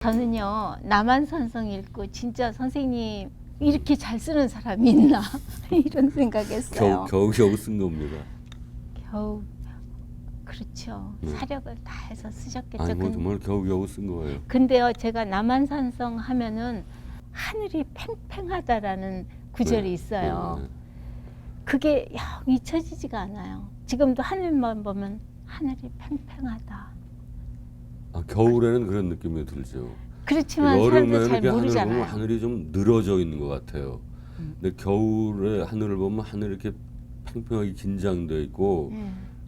저는요 남한산성 읽고 진짜 선생님 이렇게 잘 쓰는 사람이 있나 이런 생각했어요. 겨우 쓴 겁니다. 겨우 그렇죠. 사력을 다해서 쓰셨겠죠. 아니 뭐 정말 겨우 쓴 거예요. 근데요 제가 남한산성 하면은 하늘이 팽팽하다라는 구절이 있어요. 그게 영 잊혀지지가 않아요. 지금도 하늘만 보면 하늘이 팽팽하다. 아, 겨울에는 그런 느낌이 들죠. 그렇지만 사람들 여름에는 잘 이렇게 하늘을 모르잖아요. 보면 하늘이 좀 늘어져 있는 것 같아요. 근데 겨울에 하늘을 보면 하늘이 이렇게 팽팽하게 긴장돼 있고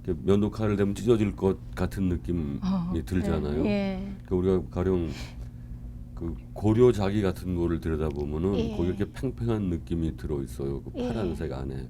이렇게 면도칼을 대면 찢어질 것 같은 느낌이 들잖아요. 그러니까 우리가 가령 그 고려자기 같은 거를 들여다보면은 거기 이렇게 팽팽한 느낌이 들어 있어요. 그 파란색 안에.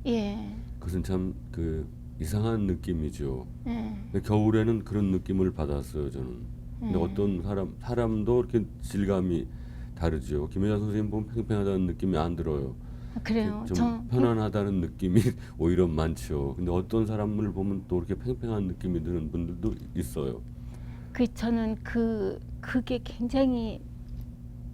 그것은 참 그 이상한 느낌이죠. 근데 겨울에는 그런 느낌을 받았어요, 저는. 근데 어떤 사람도 이렇게 질감이 다르죠. 김혜자 선생님 보면 팽팽하다는 느낌이 안 들어요. 그래요. 좀 편안하다는 느낌이 오히려 많죠. 근데 어떤 사람을 보면 또 이렇게 팽팽한 느낌이 드는 분들도 있어요. 저는 그게 굉장히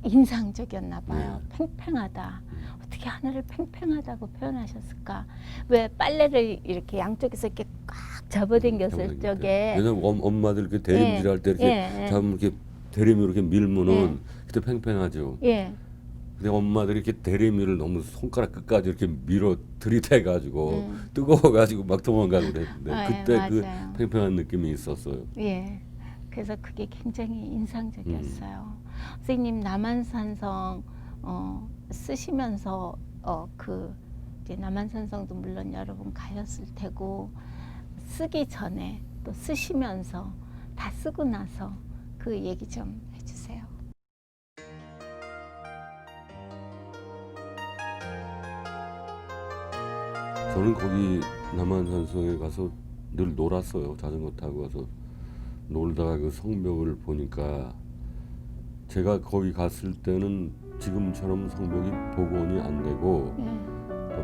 인상적이었나 봐요. 팽팽하다. 어떻게 하늘을 팽팽하다고 표현하셨을까? 왜 빨래를 이렇게 양쪽에서 이렇게 꽉 잡아당겼을 적에 왜냐면 엄마들 이렇게 대림질할 때 이렇게 잡으면 이렇게 대림으로 이렇게 밀면은 그때 팽팽하죠. 근데 엄마들이 이렇게 대리미를 너무 손가락 끝까지 이렇게 밀어 들이대가지고 뜨거워가지고 막 도망가고 그랬는데 그때 맞아요. 그 팽팽한 느낌이 있었어요. 그래서 그게 굉장히 인상적이었어요. 선생님 남한산성 쓰시면서 이제 남한산성도 물론 여러분 가셨을 테고 쓰기 전에 또 쓰시면서 다 쓰고 나서 그 얘기 좀 해주세요. 저는 거기 남한산성에 가서 늘 놀았어요. 자전거 타고 가서 놀다가 그 성벽을 보니까 제가 거기 갔을 때는 지금처럼 성벽이 복원이 안 되고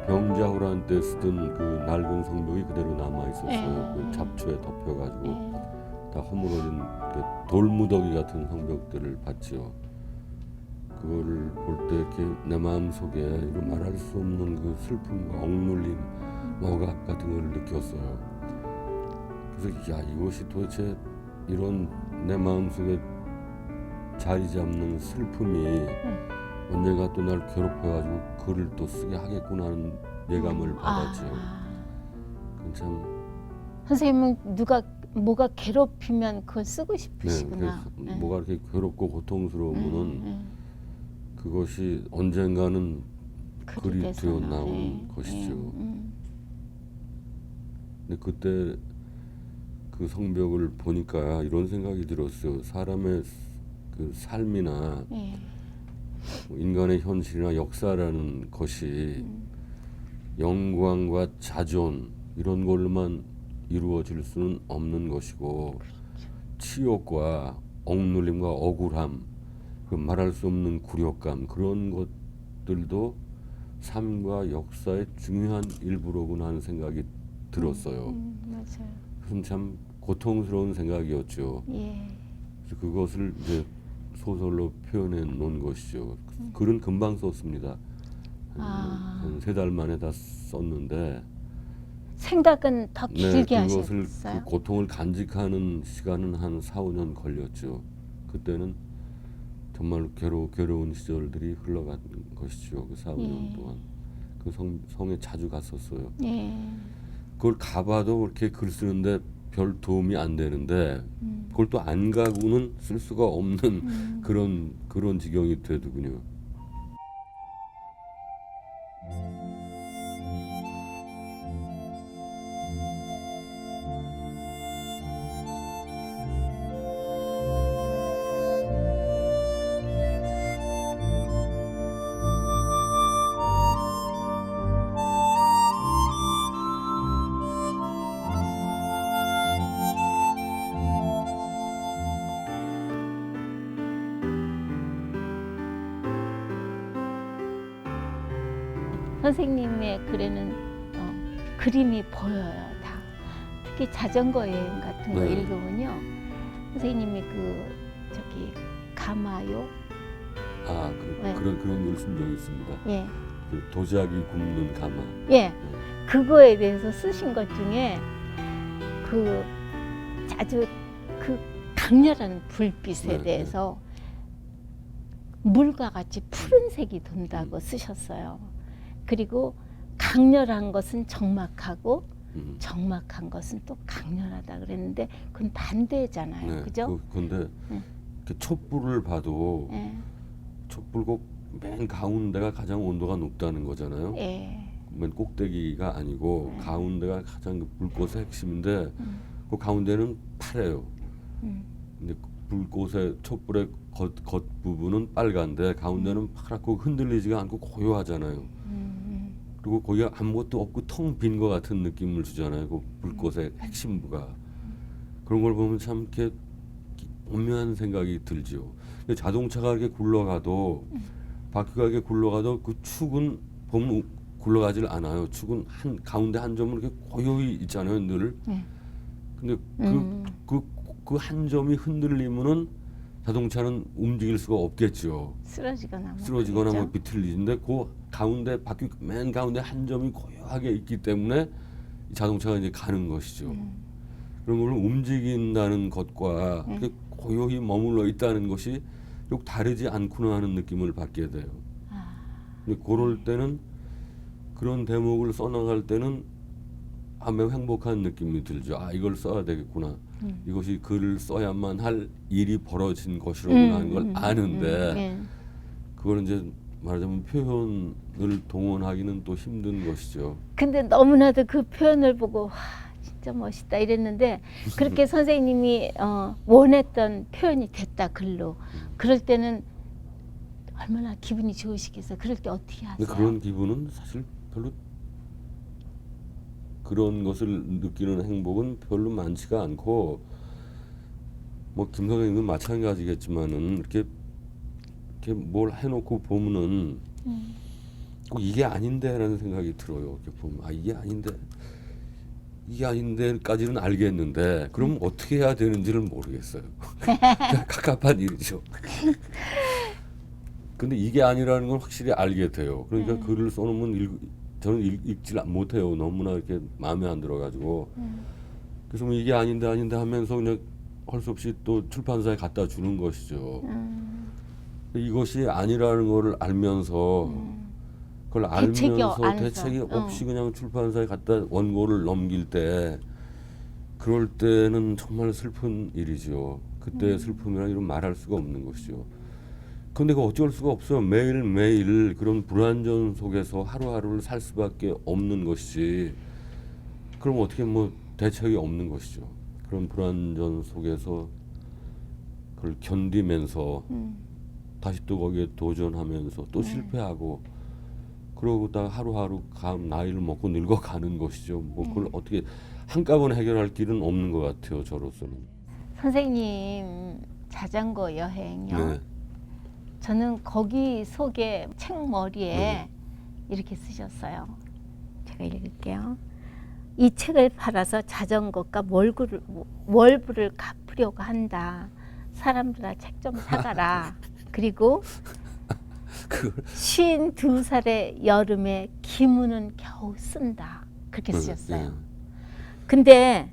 병자호란 때 쓰던 그 낡은 성벽이 그대로 남아 있었어요. 그 잡초에 덮여가지고 다 허물어진 돌무더기 같은 성벽들을 봤죠. 그거를 볼 때 이렇게 내 마음 속에 이거 말할 수 없는 그 슬픔과 억눌림, 억압 같은 걸 느꼈어요. 그래서 야 이것이 도대체 이런 내 마음 속에 자리 잡는 슬픔이 언젠가 또 날 괴롭혀가지고 글을 또 쓰게 하겠구나 하는 예감을 받았죠. 그건 참. 선생님은 뭐가 괴롭히면 그걸 쓰고 싶으시구나. 뭐가 이렇게 괴롭고 고통스러우면은 그것이 언젠가는 글이 되어 나오는 것이죠. 근데 그때 그 성벽을 보니까 이런 생각이 들었어요. 사람의 그 삶이나 인간의 현실이나 역사라는 것이 영광과 자존 이런 걸로만 이루어질 수는 없는 것이고 치욕과 억눌림과 억울함 그 말할 수 없는 굴욕감 그런 것들도 삶과 역사의 중요한 일부로구나 하는 생각이 들었어요. 맞아요. 그건 참 고통스러운 생각이었죠. 그래서 그것을 이제 소설로 표현해 놓은 것이죠. 글은 금방 썼습니다. 한 3달 만에 다 썼는데 생각은 더 길게 그것을 하셨어요? 그 고통을 간직하는 시간은 한 4, 5년 걸렸죠. 그때는 정말 괴로운 시절들이 흘러간 것이죠. 그 4, 5년 동안. 그 성에 자주 갔었어요. 그걸 가봐도 그렇게 글 쓰는데 별 도움이 안 되는데 그걸 또 안 가고는 쓸 수가 없는 그런 지경이 되더군요. 선생님의 글에는 그림이 보여요. 다. 특히 자전거 여행 같은 거 읽으면요. 선생님이 가마요. 네. 그런 걸 쓴 적이 있습니다. 예, 그 도자기 굽는 가마. 예. 그거에 대해서 쓰신 것 중에 그 아주 그 강렬한 불빛에 네, 대해서 물과 같이 푸른색이 돈다고 쓰셨어요. 그리고 강렬한 것은 적막하고 적막한 것은 또 강렬하다 그랬는데 그건 반대잖아요. 네, 그죠? 근데 네. 촛불을 봐도 예, 촛불 꼭 맨 가운데가 가장 온도가 높다는 거잖아요. 예. 맨 꼭대기가 아니고 네. 가운데가 가장 그 불꽃의 핵심인데 그 가운데는 파래요. 음, 근데 불꽃의 촛불의 겉 부분은 빨간데 가운데는 파랗고 흔들리지가 않고 고요하잖아요. 그리고 거기가 아무것도 없고 텅 빈 것 같은 느낌을 주잖아요. 그 불꽃의 핵심부가. 그런 걸 보면 참 이렇게 오묘한 생각이 들지요. 자동차가 이렇게 굴러가도 바퀴가 이렇게 굴러가도 그 축은 보면 굴러가질 않아요. 축은 가운데 한 점은 이렇게 고요히 있잖아요, 늘. 근데 그 한 점이 흔들리면은 자동차는 움직일 수가 없겠죠. 쓰러지거나 뭐 비틀리는데 그 가운데 바퀴 맨 가운데 한 점이 고요하게 있기 때문에 이 자동차가 이제 가는 것이죠. 그런 걸 움직인다는 것과 이렇게 고요히 머물러 있다는 것이 꼭 다르지 않구나 하는 느낌을 받게 돼요. 근데 그럴 때는 그런 대목을 써나갈 때는 매우 행복한 느낌이 들죠. 이걸 써야 되겠구나. 이것이 글을 써야만 할 일이 벌어진 것이로구나 하는 걸 아는데 그걸 이제 말하자면 표현을 동원하기는 또 힘든 것이죠. 근데 너무나도 그 표현을 보고 와, 진짜 멋있다 이랬는데 그렇게 선생님이 원했던 표현이 됐다 글로. 그럴 때는 얼마나 기분이 좋으시겠어요. 그럴 때 어떻게 하세요? 근데 그런 기분은 사실 별로 그런 것을 느끼는 행복은 별로 많지가 않고 뭐 김 선생님은 마찬가지겠지만은 이렇게 뭘 해놓고 보면은 꼭 이게 아닌데라는 생각이 들어요. 이렇게 보면 이게 아닌데까지는 알겠는데 그럼 어떻게 해야 되는지를 모르겠어요. 갑갑한 일이죠. 근데 이게 아니라는 건 확실히 알게 돼요. 그러니까 글을 써놓으면 저는 읽질 못해요. 너무나 이렇게 마음에 안 들어가지고. 그래서 뭐 이게 아닌데 하면서 그냥 할 수 없이 또 출판사에 갖다 주는 것이죠. 이것이 아니라는 거를 알면서 그걸 알면서 대책이 없이 그냥 출판사에 갖다 원고를 넘길 때 그럴 때는 정말 슬픈 일이죠. 그때의 슬픔이란 이런 말할 수가 없는 것이죠. 근데 그 어쩔 수가 없어요. 매일매일 그런 불완전 속에서 하루하루를 살 수밖에 없는 것이지. 그럼 어떻게 뭐 대책이 없는 것이죠. 그런 불완전 속에서 그걸 견디면서 다시 또 거기에 도전하면서 또 실패하고 그러고다가 하루하루 나이를 먹고 늙어가는 것이죠. 뭐 그걸 어떻게 한꺼번에 해결할 길은 없는 것 같아요. 저로서는. 선생님 자전거 여행요. 네. 저는 거기 속에 책머리에 이렇게 쓰셨어요. 제가 읽을게요. 이 책을 팔아서 자전거값 월부를 갚으려고 한다. 사람들아 책 좀 사가라. 그리고 52살의 여름에 기문은 겨우 쓴다. 그렇게 쓰셨어요. 근데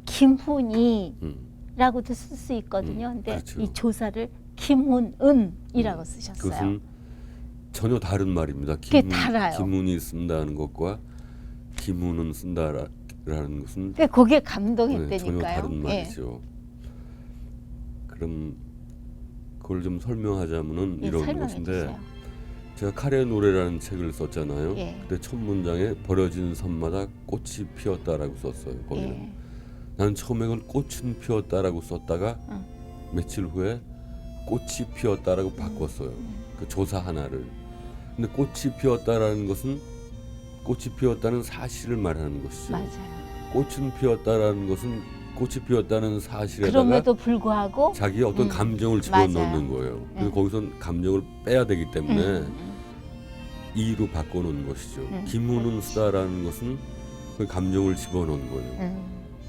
김훈이라고도 쓸 수 있거든요. 근데 그렇죠. 이 조사를 김훈은이라고 쓰셨어요. 그것은 전혀 다른 말입니다. 그게 달라요. 김훈이 쓴다는 것과 김훈은 쓴다라는 것은 그러니까 거기에 감동했다니까요. 전혀 다른 말이죠. 그럼 그걸 좀 설명하자면은 이런 것인데 설명해 제가 카레 노래라는 책을 썼잖아요. 예. 근데 첫 문장에 버려진 섬마다 꽃이 피었다라고 썼어요. 거기는 나는 처음에 그걸 꽃은 피었다라고 썼다가 며칠 후에 꽃이 피었다라고 바꿨어요. 그 조사 하나를. 근데 꽃이 피었다라는 것은 꽃이 피었다는 사실을 말하는 것이죠. 맞아요. 꽃은 피었다라는 것은 꽃이 피었다는 사실에다가 그럼에도 불구하고 자기의 어떤 감정을 집어넣는 맞아요. 거예요. 그래서 거기선 감정을 빼야 되기 때문에 이로 바꿔놓은 것이죠. 김훈은 쓰다라는 것은 그 감정을 집어넣은 거예요.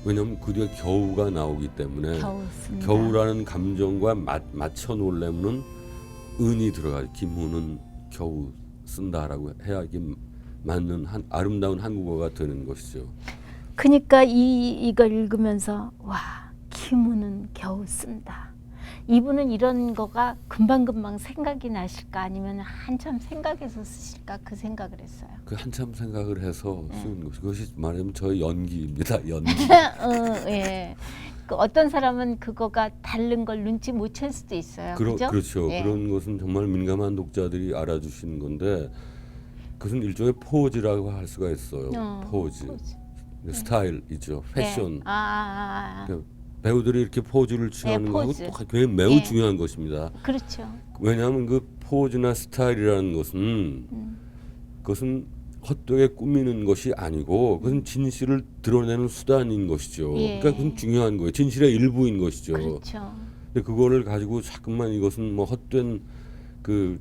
왜냐하면 그 뒤에 겨우가 나오기 때문에 겨우 쓴다. 겨우라는 감정과 맞춰 놓으려면은 은이 들어가요. 김후는 겨우 쓴다라고 해야 이게 맞는 아름다운 한국어가 되는 것이죠. 그러니까 이걸 읽으면서 와, 김우는 겨우 쓴다. 이분은 이런 거가 금방금방 생각이 나실까 아니면 한참 생각해서 쓰실까 그 생각을 했어요. 그 한참 생각을 해서 쓰는 것이 그것이 말하자면 저의 연기입니다. 연기. 예. 그 어떤 사람은 그거가 다른 걸 눈치 못 챌 수도 있어요. 그죠? 그렇죠. 예. 그런 것은 정말 민감한 독자들이 알아주시는 건데 그것은 일종의 포즈라고 할 수가 있어요. 포즈. 스타일이죠. 패션. 예. 그러니까 배우들이 이렇게 포즈를 취하는 거하고 포즈. 굉장히 매우 예. 중요한 것입니다. 그렇죠. 왜냐하면 그 포즈나 스타일이라는 것은 그것은 헛되게 꾸미는 것이 아니고 그것은 진실을 드러내는 수단인 것이죠. 예. 그러니까 그건 중요한 거예요. 진실의 일부인 것이죠. 그렇죠. 근데 그거를 가지고 자꾸만 이것은 뭐 헛된 그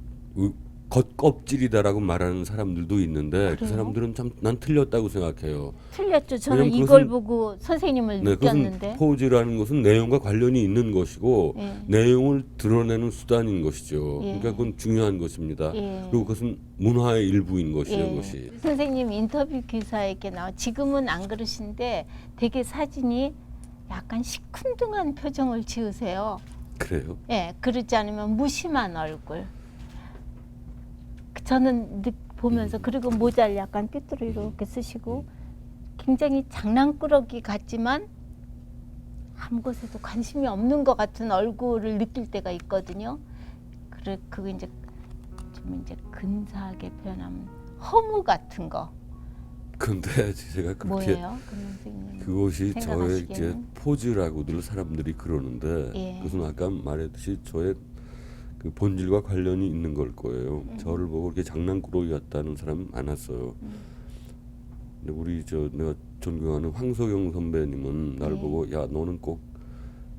겉껍질이다라고 말하는 사람들도 있는데 그 그래요? 사람들은 참 난 틀렸다고 생각해요. 틀렸죠. 저는 왜냐면 이걸 그것은- 보고 선생님을 네, 느꼈는데. 그것은 포즈라는 것은 내용과 관련이 있는 것이고 예. 내용을 드러내는 수단인 것이죠. 예. 그러니까 그건 중요한 것입니다. 예. 그리고 그것은 문화의 일부인 것이에요. 예. 그것이. 선생님 인터뷰 기사에 이렇게 나와 지금은 안 그러신데 되게 사진이 약간 시큰둥한 표정을 지으세요. 그래요. 예, 그러지 않으면 무심한 얼굴. 저는 보면서 그리고 모자를 약간 삐뚤어 이렇게 쓰시고 굉장히 장난꾸러기 같지만 아무 것에도 관심이 없는 것 같은 얼굴을 느낄 때가 있거든요. 그거 이제 좀 이제 근사하게 표현하면 허무 같은 거. 근데 제가 그렇게 뭐예요, 그 선생님? 그것이 저의 이제 생각하시기에는? 포즈라고들 사람들이 그러는데 예. 그것은 아까 말했듯이 저의 그 본질과 관련이 있는 걸 거예요. 저를 보고 이렇게 장난꾸러기 같다는 사람 많았어요. 근데 우리 내가 존경하는 황석영 선배님은 나를 예. 보고 야 너는 꼭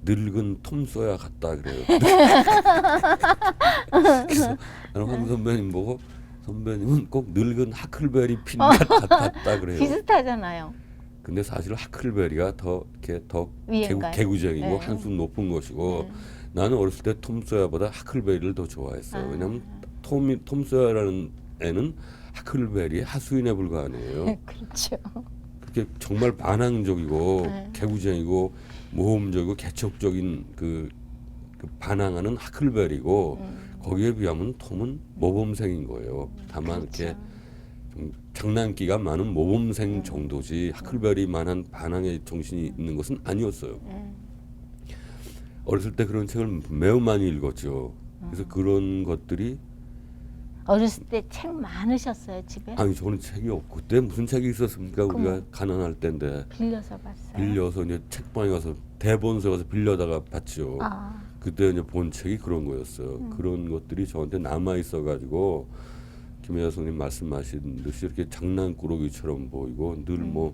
늙은 톰 소야 같다 그래요. 그래서 나는 황 선배님 보고 선배님은 꼭 늙은 하클베리 핀 같다 그래요. 비슷하잖아요. 근데 사실 하클베리가 더 이렇게 더 위인가요? 개구쟁이고 네. 한숨 높은 것이고 나는 어렸을 때 톰 소야보다 하클베리를 더 좋아했어요. 왜냐하면 톰 소야라는 애는 하클베리의 하수인에 불과하네요. 그렇죠. 그렇게 정말 반항적이고 네. 개구쟁이고 모험적이고 개척적인 그 반항하는 하클베리고 거기에 비하면 톰은 모범생인 거예요. 다만 그렇죠. 이렇게 좀 장난기가 많은 모범생 정도지 하클베리만한 반항의 정신이 있는 것은 아니었어요. 어렸을 때 그런 책을 매우 많이 읽었죠. 그래서 그런 것들이 어렸을 때 책 많으셨어요, 집에? 아니 저는 책이 없고 그때 무슨 책이 있었습니까? 우리가 그럼 가난할 때인데 빌려서 봤어요. 빌려서 이제 책방에 가서 대본서 가서 빌려다가 봤죠. 아, 그때 이제 본 책이 그런 거였어요. 그런 것들이 저한테 남아 있어 가지고 김혜자 선생님 말씀하신 듯이 이렇게 장난꾸러기처럼 보이고 늘 뭐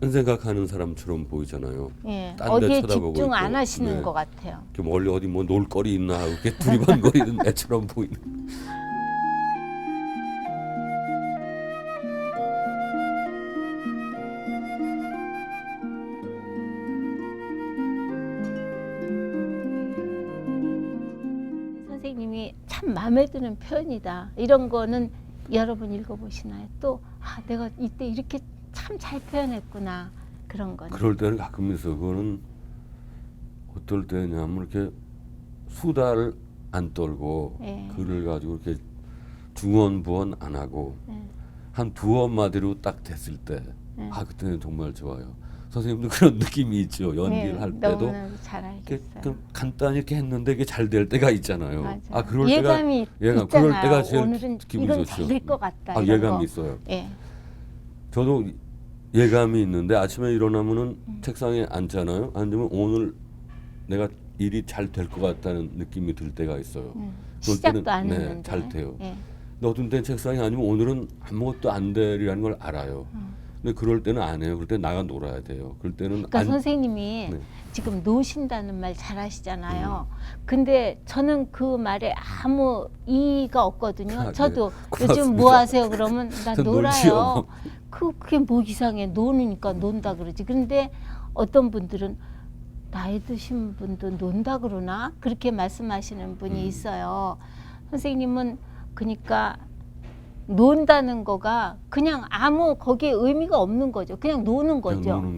딴 생각하는 사람처럼 보이잖아요. 예. 딴데 어디에 쳐다보고 집중 안 있고. 하시는 네. 것 같아요. 이렇게 멀리 어디 뭐 놀거리 있나 하고 이렇게 두리번거리는 애처럼 보이는. 선생님이 참 마음에 드는 표현이다. 이런 거는 여러분 읽어보시나요? 또 내가 이때 이렇게 참 잘 표현했구나. 그런 거는. 그럴 때는 가끔 있어. 그거는 어떨 때냐면 이렇게 수다를 안 떨고 예. 글을 가지고 이렇게 중언부언 안 하고 예. 한 두어 마디로 딱 됐을 때, 예. 그때는 정말 좋아요. 선생님도 그런 느낌이 있죠. 연기를 네, 할 때도 너무나 잘 이렇게 알겠어요. 좀 간단히 이렇게 했는데 이게 잘 될 때가 있잖아요. 맞아요. 그럴 예감이 때가 있잖아요. 그럴 때가 제일 오늘은 기분이 이건 좋죠. 잘 될 것 같다. 이런 예감이 거. 있어요. 예. 저도 예감이 있는데 아침에 일어나면은 책상에 앉잖아요. 앉으면 오늘 내가 일이 잘 될 것 같다는 느낌이 들 때가 있어요. 그럴 시작도 때는, 안 네, 했는데. 잘 돼요. 예. 근데 어떤 때는 책상에 앉으면 오늘은 아무것도 안 되리라는 걸 알아요. 근데 그럴 때는 안 해요. 그럴 때 나가 놀아야 돼요. 그럴 때는 그러니까 선생님이 네. 지금 노신다는 말 잘하시잖아요. 근데 저는 그 말에 아무 이의가 없거든요. 저도 고맙습니다. 요즘 뭐 하세요? 그러면 나 전 놀아요. 놀지요. 그게 뭐 이상해. 노니까 논다 그러지. 근데 어떤 분들은 나이 드신 분도 논다 그러나 그렇게 말씀하시는 분이 있어요. 선생님은 그러니까 논다는 거가 그냥 아무 거기에 의미가 없는 거죠. 그냥 노는 거죠. 그냥 노는